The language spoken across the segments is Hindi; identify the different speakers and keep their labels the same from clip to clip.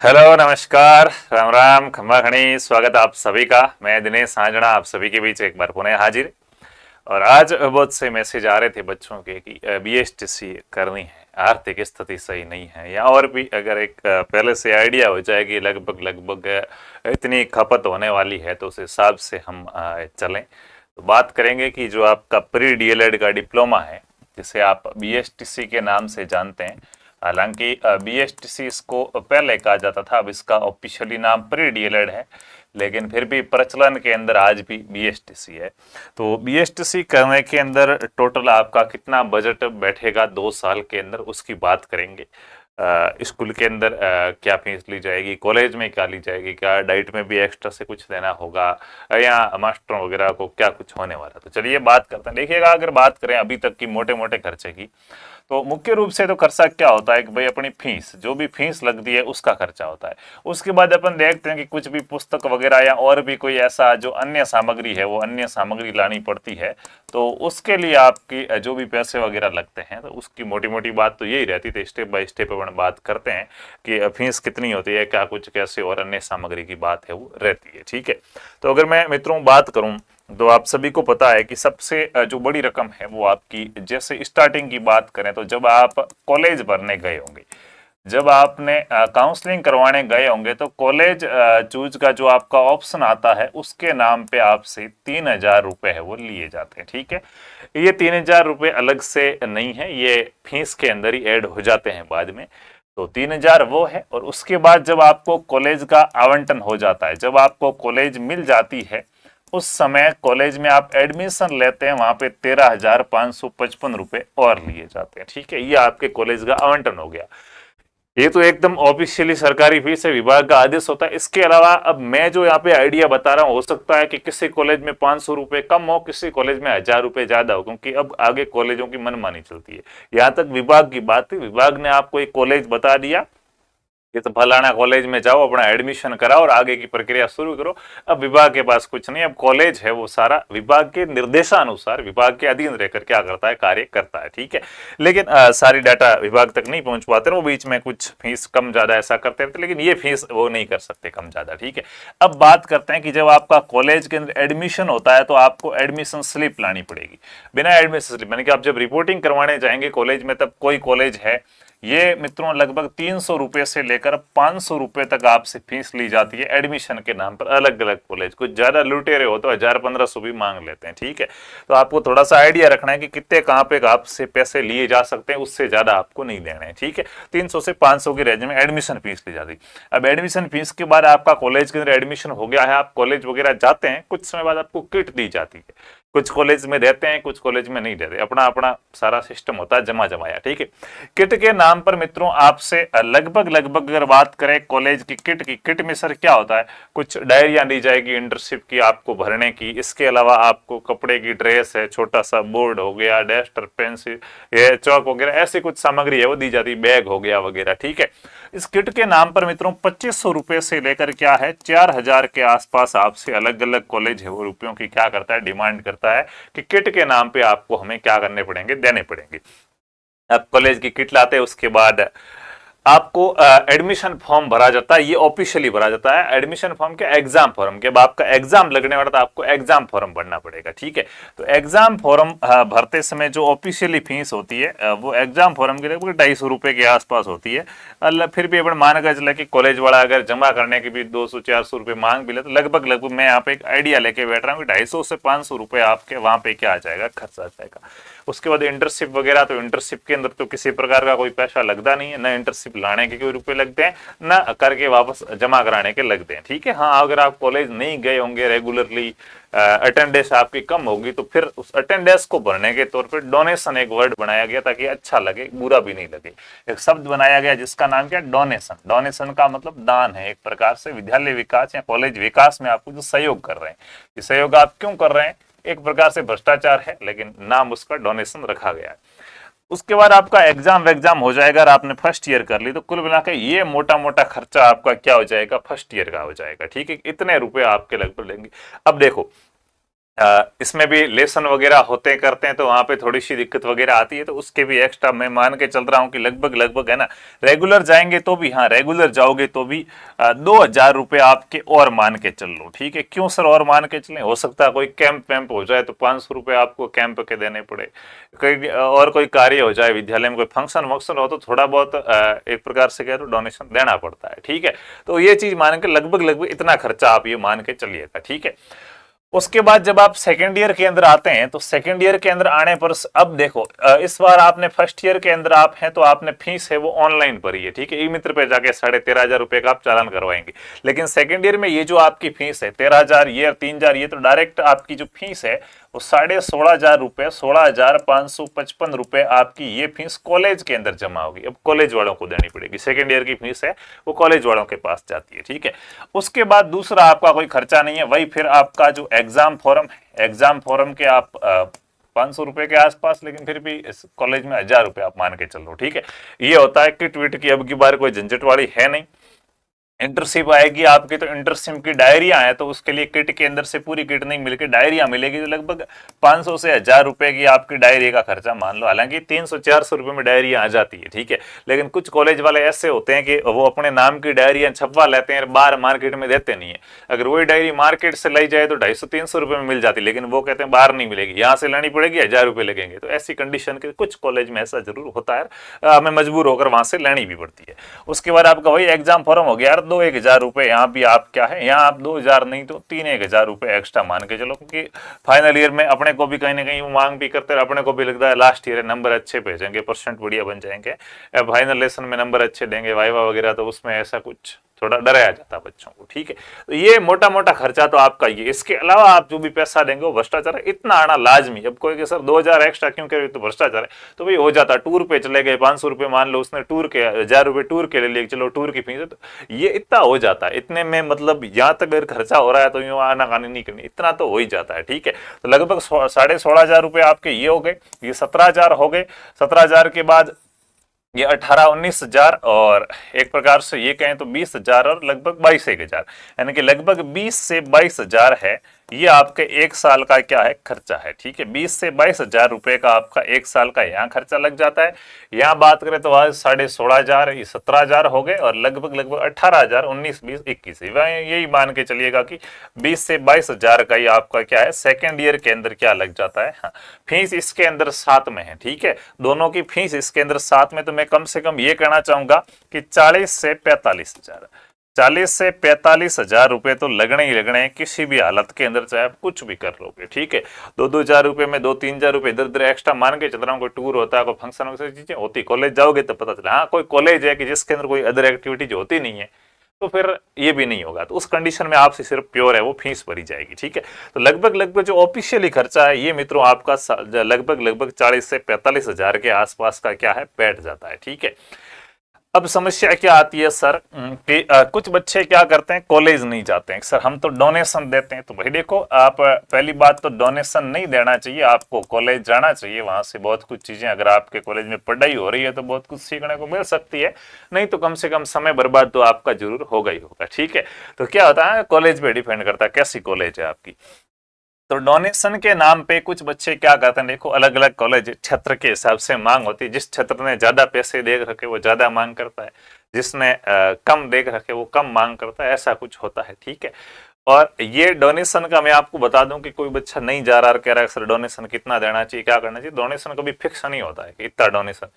Speaker 1: हेलो नमस्कार राम राम खम्मा खणी स्वागत आप सभी का। मैं दिनेश साजना आप सभी के बीच एक बार पुनः हाजिर। और आज बहुत से मैसेज आ रहे थे बच्चों के कि बीएसटीसी करनी है, आर्थिक स्थिति सही नहीं है, या और भी अगर एक पहले से आइडिया हो जाए कि लगभग लगभग इतनी खपत होने वाली है तो उस हिसाब से हम चलें। तो बात करेंगे कि जो आपका प्री डीएलएड का डिप्लोमा है जिसे आप बीएसटीसी के नाम से जानते हैं, हालांकि बीएसटीसी इसको पहले कहा जाता था, अब इसका ऑफिशियली नाम प्री डीएलएड है, लेकिन फिर भी प्रचलन के अंदर आज भी बीएसटीसी है। तो बीएसटीसी करने के अंदर टोटल आपका कितना बजट बैठेगा 2 साल के अंदर, उसकी बात करेंगे। स्कूल के अंदर क्या फीस ली जाएगी, कॉलेज में क्या ली जाएगी, क्या डाइट में भी एक्स्ट्रा से कुछ देना होगा, या मास्टरों वगैरह को क्या कुछ होने वाला। तो चलिए बात करते हैं। देखिएगा, अगर बात करें अभी तक की मोटे मोटे खर्चे की, तो मुख्य रूप से तो खर्चा क्या होता है कि भाई अपनी फीस, जो भी फीस लगती है उसका खर्चा होता है। उसके बाद अपन देखते हैं कि कुछ भी पुस्तक वगैरह या और भी कोई ऐसा जो अन्य सामग्री है वो अन्य सामग्री लानी पड़ती है, तो उसके लिए आपकी जो भी पैसे वगैरह लगते हैं, तो उसकी मोटी मोटी बात तो यही रहती है। स्टेप बाय स्टेप अपन बात करते हैं कि फीस कितनी होती है, क्या कुछ कैसे, और अन्य सामग्री की बात है वो रहती है। ठीक है, तो अगर मैं मित्रों बात करूं तो आप सभी को पता है कि सबसे जो बड़ी रकम है वो आपकी, जैसे स्टार्टिंग की बात करें तो जब आप कॉलेज भरने गए होंगे, जब आपने काउंसलिंग करवाने गए होंगे, तो कॉलेज चूज का जो आपका ऑप्शन आता है उसके नाम पे आपसे 3,000 रुपए है वो लिए जाते हैं। ठीक है, ये 3,000 रुपए अलग से नहीं है, ये फीस के अंदर ही ऐड हो जाते हैं बाद में। तो 3,000 वो है, और उसके बाद जब आपको कॉलेज का आवंटन हो जाता है, जब आपको कॉलेज मिल जाती है, उस समय कॉलेज में आप एडमिशन लेते हैं, वहां पे 13,555 रुपए और लिए जाते हैं। ठीक है, ये आपके कॉलेज का आवंटन हो गया। ये तो एकदम ऑफिशियली सरकारी फीस है, विभाग का आदेश होता है। इसके अलावा अब मैं जो यहाँ पे आइडिया बता रहा हूँ, हो सकता है कि किसी कॉलेज में 500 रुपए कम हो, किसी कॉलेज में 1,000 रुपए ज्यादा हो, क्योंकि अब आगे कॉलेजों की मनमानी चलती है। यहाँ तक विभाग की बात है, विभाग ने आपको एक कॉलेज बता दिया कि तो फलाना कॉलेज में जाओ, अपना एडमिशन कराओ और आगे की प्रक्रिया शुरू करो। अब विभाग के पास कुछ नहीं, अब कॉलेज है वो सारा विभाग के निर्देशानुसार, विभाग के अधीन रहकर क्या करता है, कार्य करता है। ठीक है, लेकिन सारी डाटा विभाग तक नहीं पहुंच पाते, वो बीच में कुछ फीस कम ज्यादा ऐसा करते रहते, लेकिन ये फीस वो नहीं कर सकते कम ज्यादा। ठीक है, अब बात करते हैं कि जब आपका कॉलेज के अंदर एडमिशन होता है तो आपको एडमिशन स्लिप लानी पड़ेगी। बिना एडमिशन स्लिप यानी कि आप जब रिपोर्टिंग करवाने जाएंगे कॉलेज में, तब कोई कॉलेज है, ये मित्रों लगभग 300 रुपए से लेकर 500 रुपए तक आपसे फीस ली जाती है एडमिशन के नाम पर। अलग अलग कॉलेज कुछ ज्यादा लुटेरे हो तो 1,000-1,500 भी मांग लेते हैं। ठीक है, तो आपको थोड़ा सा आइडिया रखना है कि कितने कहाँ पे आपसे पैसे लिए जा सकते हैं, उससे ज्यादा आपको नहीं देने हैं। ठीक है, 300 से 500 की रेंज में एडमिशन फीस ली जाती है। अब एडमिशन फीस के बाद आपका कॉलेज के अंदर एडमिशन हो गया है, आप कॉलेज वगैरह जाते हैं, कुछ समय बाद आपको किट दी जाती है। कुछ कॉलेज में देते हैं, कुछ कॉलेज में नहीं देते, अपना अपना सारा सिस्टम होता है जमा जमाया। ठीक है, किट के नाम पर मित्रों आपसे लगभग लगभग अगर बात करें कॉलेज की किट की, किट में सर क्या होता है, कुछ डायरिया दी जाएगी इंटर्नशिप की आपको भरने की, इसके अलावा आपको कपड़े की ड्रेस है, छोटा सा बोर्ड हो गया, डस्टर, पेंसिल, ये चौक वगैरह ऐसी कुछ सामग्री है वो दी जाती, बैग हो गया वगैरह। ठीक है, इस किट के नाम पर मित्रों 2,500 रुपए से लेकर क्या है 4,000 के आसपास आपसे अलग अलग कॉलेज है वो रुपयों की क्या करता है, डिमांड करता है कि किट के नाम पे आपको हमें क्या करने पड़ेंगे, देने पड़ेंगे। आप कॉलेज की किट लाते हैं, उसके बाद आपको एडमिशन फॉर्म भरा जाता है, ये ऑफिशियली भरा जाता है एडमिशन फॉर्म के एग्जाम फॉर्म के। अब आपका एग्जाम लगने वाला था, आपको एग्जाम फॉर्म भरना पड़ेगा। ठीक है, तो एग्जाम फॉर्म भरते समय जो ऑफिशियली फीस होती है वो एग्जाम फॉर्म के लगभग 250 रुपए के आसपास होती है। फिर भी अपन मान कर चला कि कॉलेज वाला अगर जमा करने के भी 200-400 रुपए मांग भी ले, तो लगभग लगभग मैं यहाँ पे एक आइडिया लेके बैठ रहा हूँ कि 250 से 500 रुपए आपके वहां पे क्या आ जाएगा, खर्चा आ जाएगा। उसके बाद इंटर्नशिप वगैरह, तो इंटर्नशिप के अंदर तो किसी प्रकार का कोई पैसा लगता नहीं है, ना इंटर्नशिप लाने के कोई रुपए लगते हैं, ना करके वापस जमा कराने के लगते हैं। ठीक है, हाँ अगर आप कॉलेज नहीं गए होंगे रेगुलरली, अटेंडेंस आपकी कम होगी, तो फिर उस अटेंडेंस को भरने के तौर पर डोनेशन एक वर्ड बनाया गया ताकि अच्छा लगे, बुरा भी नहीं लगे। एक शब्द बनाया गया जिसका नाम क्या, डोनेशन। डोनेशन का मतलब दान है, एक प्रकार से विद्यालय विकास या कॉलेज विकास में आपको जो सहयोग कर रहे हैं। ये सहयोग आप क्यों कर रहे हैं, एक प्रकार से भ्रष्टाचार है, लेकिन नाम उसका डोनेशन रखा गया है। उसके बाद आपका एग्जाम हो जाएगा और आपने फर्स्ट ईयर कर ली, तो कुल मिलाकर ये मोटा मोटा खर्चा आपका क्या हो जाएगा, फर्स्ट ईयर का हो जाएगा। ठीक है, इतने रुपए आपके लगभग लेंगे। अब देखो इसमें भी लेसन वगैरह होते करते हैं तो वहां पे थोड़ी सी दिक्कत वगैरह आती है, तो उसके भी एक्स्ट्रा मैं मान के चल रहा हूँ कि लगभग लगभग है ना, रेगुलर जाएंगे तो भी, हाँ रेगुलर जाओगे तो भी 2,000 रुपये आपके और मान के चल लो, ठीक है। क्यों सर और मान के चलें, हो सकता है कोई कैंप वैम्प हो जाए तो 500 रुपये आपको कैंप के देने पड़े, कोई और कोई कार्य हो जाए विद्यालय में, कोई फंक्शन वंक्शन हो तो थोड़ा बहुत एक प्रकार से कह तो डोनेशन देना पड़ता है, ठीक है। तो ये चीज मान के लगभग लगभग इतना खर्चा आप ये मान के चलिएगा, ठीक है। उसके बाद जब आप सेकेंड ईयर के अंदर आते हैं तो सेकेंड ईयर के अंदर आने पर अब देखो, इस बार आपने फर्स्ट ईयर के अंदर आप हैं तो आपने फीस है वो ऑनलाइन भरी है, ठीक है। ई मित्र पे जाके 13,500 रुपए का आप चालान करवाएंगे। लेकिन सेकेंड ईयर में ये जो आपकी फीस है 13,000 ये और 3,000 ये, तो डायरेक्ट आपकी जो फीस है वो 16,500 रुपए, 16,555 रुपए आपकी ये फीस कॉलेज के अंदर जमा होगी। अब कॉलेज वालों को देनी पड़ेगी, सेकेंड ईयर की फीस है वो कॉलेज वालों के पास जाती है, ठीक है। उसके बाद दूसरा आपका कोई खर्चा नहीं है, वही फिर आपका जो एग्जाम फॉर्म है, एग्जाम फॉर्म के आप 500 रुपए के आसपास, लेकिन फिर भी इस कॉलेज में 1,000 रुपए आप मान के चल लो, ठीक है। ये होता है किट विट की अब की बार कोई झंझट वाली है नहीं। इंटरशिप आएगी आपकी तो इंटरशिप की डायरिया है, तो उसके लिए किट के अंदर से पूरी किट नहीं मिलकर डायरिया मिलेगी, तो लगभग 500 से 1,000 रुपए की आपकी डायरी का खर्चा मान लो। हालांकि 300-400 रुपए में डायरिया आ जाती है, ठीक है। लेकिन कुछ कॉलेज वाले ऐसे होते हैं कि वो अपने नाम की डायरिया छपवा लेते हैं, बाहर मार्केट में देते नहीं है। अगर वही डायरी मार्केट से लाई जाए तो 250-300 रुपए में मिल जाती है, लेकिन वो कहते हैं बाहर नहीं मिलेगी, यहाँ से लेनी पड़ेगी, 1,000 रुपए लगेंगे। तो ऐसी कंडीशन के कुछ कॉलेज में ऐसा जरूर होता है, हमें मजबूर होकर वहां से लेनी भी पड़ती है। उसके बाद आपका वही एग्जाम फॉर्म हो गया यार, 2-1,000 रुपए यहाँ भी आप क्या है, यहाँ आप 2,000 नहीं तो 3-1,000 रुपए एक्स्ट्रा मान के चलो, क्योंकि फाइनल ईयर में अपने को भी कहीं ना कहीं वो मांग भी करते हैं, अपने को भी लगता है लास्ट ईयर नंबर अच्छे भेजेंगे, परसेंट बढ़िया बन जाएंगे, फाइनल लेसन में नंबर अच्छे देंगे, वाइवा वगैरह, तो उसमें ऐसा कुछ थोड़ा डराया जाता है बच्चों को, ठीक है। तो ये मोटा मोटा खर्चा तो आपका ये, इसके अलावा आप जो भी पैसा देंगे वो भ्रष्टाचार है, इतना आना लाजमी। अब कोई कि सर 2,000 एक्स्ट्रा क्यों करे, तो भ्रष्टाचार है, तो भाई हो जाता। टूर पे चले गए 500 रुपए मान लो, उसने टूर के 1,000 रुपए टूर के ले लिए, चलो टूर की फीस है, तो ये इतना हो जाता है। इतने में मतलब यहाँ तक अगर खर्चा हो रहा है तो यूँ आनाकानी नहीं करनी, इतना तो हो ही जाता है, ठीक है। तो लगभग 16,500 रुपए आपके ये हो गए, ये 17,000 हो गए। 17,000 के बाद ये 18-19,000 और एक प्रकार से ये कहें तो 20,000 और लगभग 22,000, यानी कि लगभग 20 से 22,000 है। ये आपके एक साल का क्या है खर्चा है, ठीक है। 20 से 22,000 रुपए का आपका एक साल का यहाँ खर्चा लग जाता है। यहाँ बात करें तो आज 16,500, ये 17,000 हो गए और लगभग लगभग 18,000, 19, 20, 21, यही मान के चलिएगा कि 20 से 22,000 का ही आपका क्या है सेकेंड ईयर के अंदर क्या लग जाता है। हाँ, फीस इसके अंदर साथ में है, ठीक है। दोनों की फीस इसके अंदर साथ में, तो मैं कम से कम ये कहना चाहूंगा कि 40 से 45,000, 40 से 45,000 रुपए तो लगने ही लगने हैं किसी भी हालत के अंदर, चाहे आप कुछ भी कर लोगे, ठीक है। 2-2 हजार रुपए में 2-3 हजार रुपए इधर उधर एक्स्ट्रा मान के चल रहा हूँ। कोई टूर होता है, कोई फंक्शन वगैरह चीजें होती, कॉलेज जाओगे तो पता चला। हाँ, कोई कॉलेज है कि जिसके अंदर कोई अदर एक्टिविटीज होती नहीं है तो फिर ये भी नहीं होगा, तो उस कंडीशन में आपसे सिर्फ प्योर है वो फीस भरी जाएगी, ठीक है। तो लगभग लगभग जो ऑफिशियली खर्चा है ये मित्रों आपका लगभग लगभग 40 से 45,000 के आसपास का क्या है बैठ जाता है, ठीक है। अब समस्या क्या आती है सर कि कुछ बच्चे क्या करते हैं, कॉलेज नहीं जाते हैं, सर हम तो डोनेशन देते हैं। तो भाई देखो, आप पहली बात तो डोनेशन नहीं देना चाहिए, आपको कॉलेज जाना चाहिए, वहां से बहुत कुछ चीजें, अगर आपके कॉलेज में पढ़ाई हो रही है तो बहुत कुछ सीखने को मिल सकती है, नहीं तो कम से कम समय बर्बाद तो आपका जरूर होगा ही होगा, ठीक है। तो क्या होता है, कॉलेज पे डिपेंड करता है कैसी कॉलेज है आपकी। तो डोनेशन के नाम पे कुछ बच्चे क्या करते हैं, देखो अलग अलग कॉलेज क्षेत्र के हिसाब से मांग होती है, जिस क्षेत्र ने ज्यादा पैसे दे रखे वो ज्यादा मांग करता है, जिसने कम दे रखे वो कम मांग करता है, ऐसा कुछ होता है, ठीक है। और ये डोनेशन का मैं आपको बता दूं कि कोई बच्चा नहीं जा रहा और कह रहा है सर डोनेशन कितना देना चाहिए, क्या करना चाहिए, डोनेशन कभी फिक्स नहीं होता है कि इतना डोनेशन,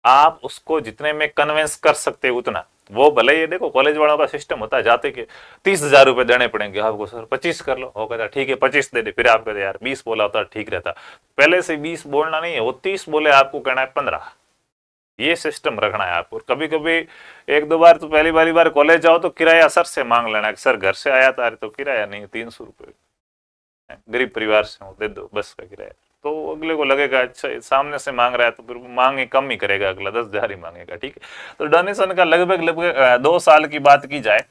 Speaker 1: आप उसको जितने में कन्विंस कर सकते हो उतना। वो भले ये देखो कॉलेज वालों का सिस्टम होता है, जाते कि 30,000 रुपए देने पड़ेंगे आपको, सर 25 कर लो, वो कहता ठीक है 25 दे दे, फिर आप कहते यार 20 बोला होता ठीक रहता, पहले से 20 बोलना नहीं है, वो 30 बोले आपको कहना है 15, ये सिस्टम रखना है आपको। कभी कभी 1-2 बार तो पहली बार कॉलेज जाओ तो किराया सर से मांग लेना है, सर घर से आया था, अरे तो किराया नहीं 300 रुपये, गरीब परिवार से हूँ दे दो बस का किराया, तो अगले को लगेगा अच्छा सामने से मांग रहा है तो फिर मांगे कम ही करेगा, अगला 10,000 ही मांगेगा, ठीक है। तो डोनेशन का लगभग लगभग 2 साल की बात की जाए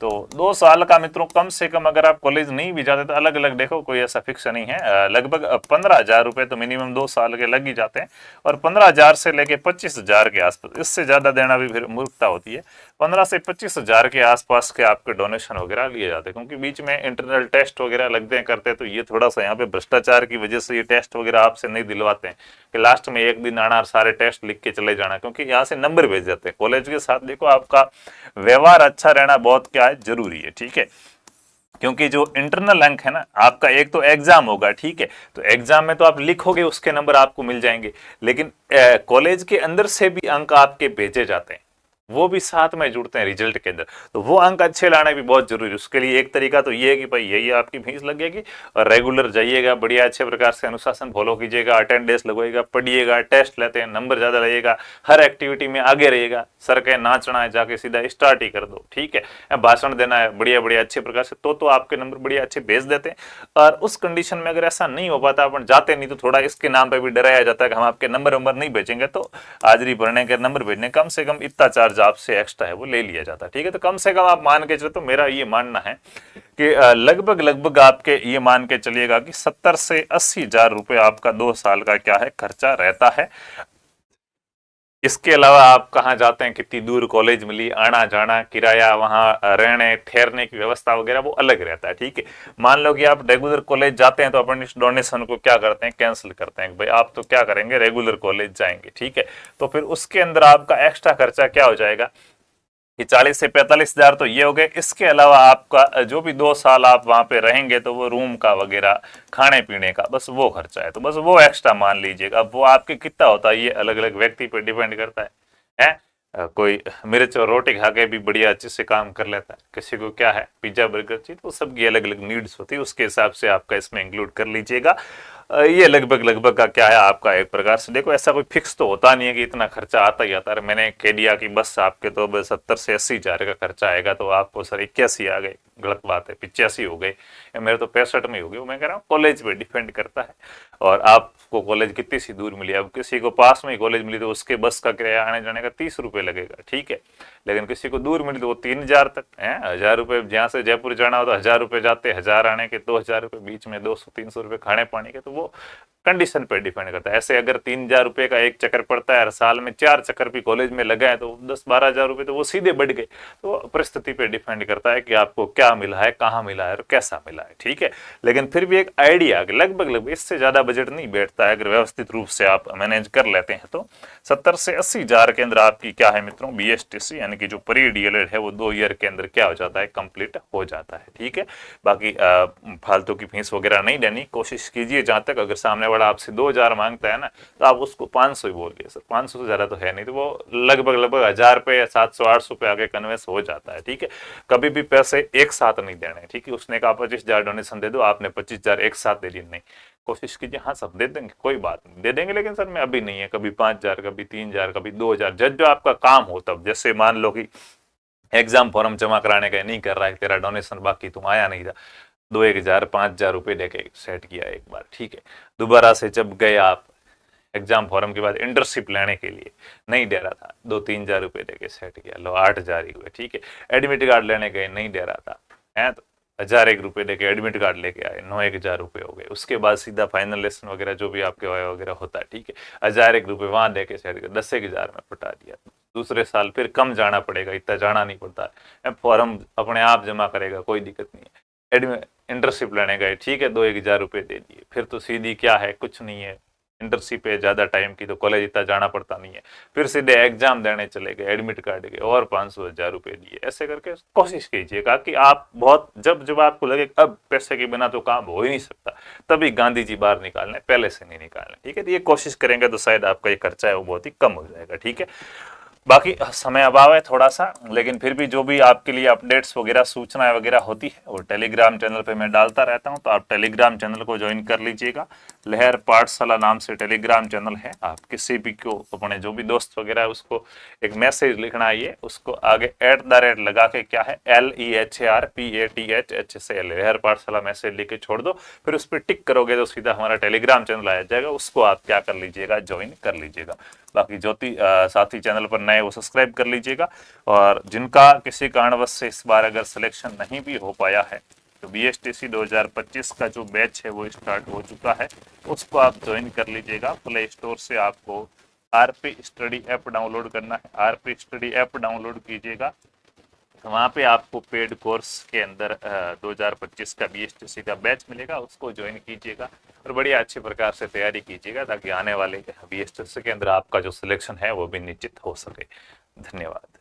Speaker 1: तो 2 साल का मित्रों कम से कम अगर आप कॉलेज नहीं भी जाते तो अलग अलग देखो, कोई ऐसा फिक्स नहीं है, लगभग 15,000 रुपए तो मिनिमम 2 साल के लग ही जाते हैं। और 15,000 से लेके 25,000 के आसपास, इससे ज्यादा देना भी फिर मूर्खता होती है। 15 से 25,000 के आसपास के आपके डोनेशन वगैरह लिए जाते हैं, क्योंकि बीच में इंटरनल टेस्ट वगैरह लगते हैं करते हैं, तो ये थोड़ा सा यहाँ पे भ्रष्टाचार की वजह से ये टेस्ट वगैरह आपसे नहीं दिलवाते हैं कि लास्ट में एक दिन आना और सारे टेस्ट लिख के चले जाना, क्योंकि यहाँ से नंबर भेज जाते हैं। कॉलेज के साथ देखो आपका व्यवहार अच्छा रहना बहुत क्या है, जरूरी है, ठीक है। क्योंकि जो इंटरनल अंक है ना आपका, एक तो एग्जाम होगा, ठीक है, तो एग्जाम में तो आप लिखोगे उसके नंबर आपको मिल जाएंगे, लेकिन कॉलेज के अंदर से भी अंक आपके भेजे जाते हैं, वो भी साथ में जुड़ते हैं रिजल्ट के अंदर, तो वो अंक अच्छे लाने भी बहुत जरूरी है। उसके लिए एक तरीका तो ये है कि भाई यही आपकी फीस लगेगी और रेगुलर जाइएगा, बढ़िया अच्छे प्रकार से अनुशासन फॉलो कीजिएगा, अटेंडेंस लगवाइएगा, पढ़िएगा, टेस्ट लेते हैं, नंबर ज्यादा लगेगा, हर एक्टिविटी में आगे रहिएगा। सर के नाचना है जाके सीधा स्टार्ट ही कर दो, ठीक है, भाषण देना है बढ़िया बढ़िया अच्छे प्रकार से, तो आपके नंबर बढ़िया अच्छे भेज देते हैं। और उस कंडीशन में अगर ऐसा नहीं हो पाता, अपन जाते नहीं, तो थोड़ा इसके नाम पे भी डराया जाता है कि हम आपके नंबर नहीं भेजेंगे, तो हाजिरी भरने के नंबर भेजने कम से कम इतना चार्ज आपसे एक्स्ट्रा है वो ले लिया जाता है, ठीक है। तो कम से कम आप मान के चलो, तो मेरा ये मानना है कि लगभग आपके ये मान के चलिएगा कि 70 से 80,000 रुपए आपका 2 साल का क्या है खर्चा रहता है। इसके अलावा आप कहाँ जाते हैं, कितनी दूर कॉलेज मिली, आना जाना, किराया, वहां रहने ठहरने की व्यवस्था वगैरह वो अलग रहता है, ठीक है। मान लो कि आप रेगुलर कॉलेज जाते हैं तो अपन इस डोनेशन को क्या करते हैं, कैंसिल करते हैं, भाई आप तो क्या करेंगे रेगुलर कॉलेज जाएंगे, ठीक है। तो फिर उसके अंदर आपका एक्स्ट्रा खर्चा क्या हो जाएगा कि 40 से 45,000 तो ये हो गए। इसके अलावा आपका जो भी 2 साल आप वहां पे रहेंगे तो वो रूम का वगैरह, खाने पीने का, बस वो खर्चा है, तो बस वो एक्स्ट्रा मान लीजिएगा। अब वो आपके कितना होता है ये अलग अलग व्यक्ति पे डिपेंड करता है? कोई मिर्च और रोटी खा के भी बढ़िया अच्छे से काम कर लेता है, किसी को क्या है पिज्जा बर्गर चाहिए, तो सबकी अलग अलग नीड्स होती है, उसके हिसाब से आपका इसमें इंक्लूड कर लीजिएगा। ये लगभग का क्या है आपका, एक प्रकार से देखो ऐसा कोई फिक्स तो होता नहीं है कि इतना खर्चा आता ही आता है। मैंने कह दिया कि बस आपके तो 70 से 80,000 का खर्चा आएगा, तो आपको सर 81 आ गए, गलत बात है, 85 हो गए, मेरे तो 65 में हो गए। मैं कह रहा हूँ कॉलेज पे डिपेंड करता है, और आपको कॉलेज कितनी सी दूर मिली। अब किसी को पास में ही कॉलेज मिली तो उसके बस का किराया आने जाने का 30 रुपये लगेगा, ठीक है, लेकिन किसी को दूर मिली तो वो 3,000 तक है, 1,000 रुपये, जहाँ से जयपुर जाना हो तो 1,000 रुपये जाते, 1,000 आने के, 2,000 रुपये बीच में, 200-300 रुपये खाने पानी के, तो वो कंडीशन पे डिपेंड करता है। ऐसे अगर 3,000 रुपये का एक चक्कर पड़ता है, हर साल में 4 चक्कर भी कॉलेज में लगा है, तो 10-12,000 रुपये तो वो सीधे बढ़ गए। तो परिस्थिति पे डिपेंड करता है कि आपको क्या मिला है, कहाँ मिला है और कैसा मिला है, ठीक है। लेकिन फिर भी एक आइडिया, लगभग इससे ज्यादा बजट नहीं बैठता है अगर व्यवस्थित रूप से आप मैनेज कर लेते हैं तो। 70 से 80,000 के अंदर आपकी क्या है मित्रों, BSTC यानी कि जो प्री DLED है वो 2 ईयर के अंदर क्या हो जाता है, कंप्लीट हो जाता है, ठीक है। बाकी फालतू की फीस वगैरह नहीं देनी, कोशिश कीजिए जहां तक, अगर सामने वाला आपसे 2,000 मांगता है ना, तो आप उसको 500 ही बोलिए, सर 500 से ज्यादा तो है नहीं, तो वो लगभग 1,000 रुपये, 700-800 पे आगे कन्वेंस हो जाता है, ठीक है। कभी भी पैसे एक साथ नहीं देने, ठीक है। उसने कहा 25,000 डोनेशन दे दो, आपने 25,000 एक साथ दे दिए, नहीं, कोशिश कीजिए, हाँ सब दे देंगे, कोई बात नहीं, दे देंगे, लेकिन सर मैं अभी नहीं है, कभी 5,000, कभी 3,000, कभी 2,000, जब जो आपका काम हो तब। जैसे मान लो कि एग्जाम फॉर्म जमा कराने का नहीं कर रहा है, तेरा डोनेशन बाकी, तुम आया नहीं था, 2-1,000, 5,000 रुपये देके सेट किया एक बार, ठीक है। दोबारा से जब गए आप एग्जाम फॉर्म के बाद इंटर्नशिप लेने के लिए, नहीं दे रहा था, 2-3,000 रुपये देके सेट किया, लो 8,000 ही हुए, ठीक है। एडमिट कार्ड लेने गए, नहीं दे रहा था, है तो 1,001 रुपये देके एडमिट कार्ड लेके आए, 9-1,000 रुपये हो गए। उसके बाद सीधा फाइनल लेसन वगैरह जो भी आपके वगैरह होता है, ठीक है, 1,001 रुपये वहां देके सेट किया, 10,000 में पटा दिया। दूसरे साल फिर कम जाना पड़ेगा, इतना जाना नहीं पड़ता है, फॉर्म अपने आप जमा करेगा, कोई दिक्कत नहीं है। इंटर्नशिप लेने गए, ठीक है, 2-1,000 रुपये दे दिए, फिर तो सीधी क्या है, कुछ नहीं है, इंटर्नशिप है ज्यादा टाइम की, तो कॉलेज इतना जाना पड़ता नहीं है, फिर सीधे एग्जाम देने चले गए, एडमिट कार्ड के और 500-1,000 रुपये दिए। ऐसे करके कोशिश कीजिएगा कि आप बहुत, जब जब आपको लगे अब पैसे के बिना तो काम हो ही नहीं सकता, तभी गांधी जी बाहर निकालने, पहले से नहीं निकालने, ठीक है। तो ये कोशिश करेंगे तो शायद आपका ये खर्चा है वो बहुत ही कम हो जाएगा, ठीक है। बाकी समय अभाव है थोड़ा सा, लेकिन फिर भी जो भी आपके लिए अपडेट्स वगैरह, सूचनाएं वगैरह होती है वो टेलीग्राम चैनल पे मैं डालता रहता हूं, तो आप टेलीग्राम चैनल को ज्वाइन कर लीजिएगा। लहर पाठशाला नाम से टेलीग्राम चैनल है। आप किसी भी को, अपने जो भी दोस्त वगैरह है उसको एक मैसेज लिखना है, ये उसको आगे @ लगा के क्या है, LEHRPATHH लहर पाठशाला मैसेज लिख के छोड़ दो, फिर उस पर टिक करोगे तो सीधा हमारा टेलीग्राम चैनल आ जाएगा, उसको आप क्या कर लीजिएगा, ज्वाइन कर लीजिएगा। बाकी ज्योति साथी चैनल पर नए वो सब्सक्राइब कर लीजिएगा। और जिनका किसी कारणवश से इस बार अगर सिलेक्शन नहीं भी हो पाया है तो BSTC 2025 का जो बैच है वो स्टार्ट हो चुका है, उसको आप ज्वाइन कर लीजिएगा। प्ले स्टोर से आपको RP स्टडी ऐप डाउनलोड करना है, RP स्टडी ऐप डाउनलोड कीजिएगा। वहाँ पे आपको पेड कोर्स के अंदर 2025 का BSTC का बैच मिलेगा, उसको ज्वाइन कीजिएगा और बड़ी अच्छे प्रकार से तैयारी कीजिएगा ताकि आने वाले BSTC के अंदर आपका जो सिलेक्शन है वो भी निश्चित हो सके। धन्यवाद।